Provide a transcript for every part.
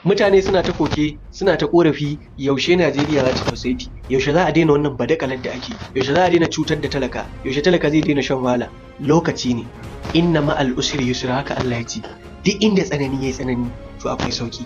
mutane suna ta koke, suna ta korafi, yaushe Najeriya za ta tausaiti, yaushe za a daina wannan badakalar da ake, yaushe za a daina cutar da talaka, yaushe talaka zai daina shan wahala. Lokaci ne. Inna ma'al usri yusra, haka Allah ya ce. Duk inda tsanani yayi tsanani to akwai sauki.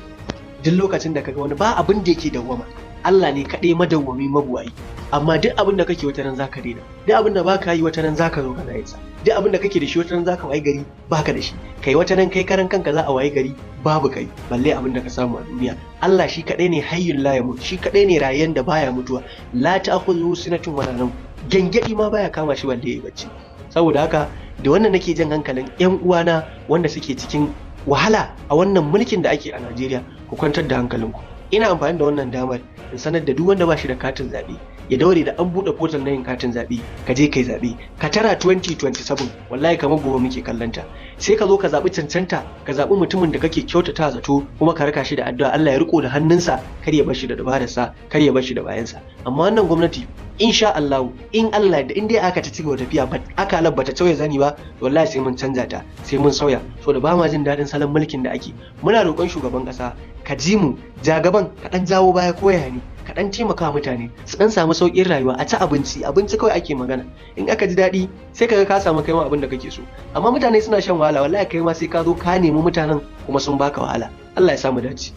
Duk lokacin da kaga wani ba abin da yake dawwama, Allah ne kaɗai madawwami mabuwayi. Amma duk abin da kake wata ran zaka daina, duk abin da baka yi wata ran zaka zo kana yin sa, duk abin da kake da shi wata ran zaka wayi gari baka da shi, kai wata ran kai karan kanka za a wayi gari babu kai, balle abin da ka samu a duniya. Allah shi kaɗai ne hayyul la yamut, shi kaɗai ne rayan da baya mutuwa, la ta'khudhu sinatun wala nawm, gangadi ma baya kama shi balle yayi bacci. Saboda haka da wannan nake jan hankalin ƴan uwana wanda suke cikin wahala a wannan mulkin da ake a Najeriya, ku kwantar da hankalinku. Ina amfani da wannan damar in sanar da duk wanda ba shi da katin zaɓe ya daure da an buɗe portal na yin katin zaɓe, ka je kai zaɓe, ka tara 2027 wallahi kamar gobe muke kallanta, sai ka zo ka zaɓi cancanta, ka zaɓi mutumin da kake kyautata zato kuma ka raka shi da addu'a Allah ya riko da hannunsa, kar ya bar shi da dabararsa, kar ya bar shi da bayansa. Amma wannan gwamnati insha Allah, in Allah da in dai aka ta cigaba tafiya ba aka bata sauya zani ba, wallahi sai mun canza ta, sai mun sauya, so da ba ma jin daɗin salon mulkin da ake. Muna roƙon shugaban ƙasa ka ji mu jagaban ka ɗan jawo baya koya ne, ka ɗan taimaka mutane su ɗan samu sauƙin rayuwa, a ci abinci kawai ake magana, in aka ji daɗi sai kaga ka samu kai ma abin da kake so. Amma mutane suna shan wahala, wallahi kai ma sai ka zo ka nemi mutanen kuma sun baka wahala. Allah ya samu dace.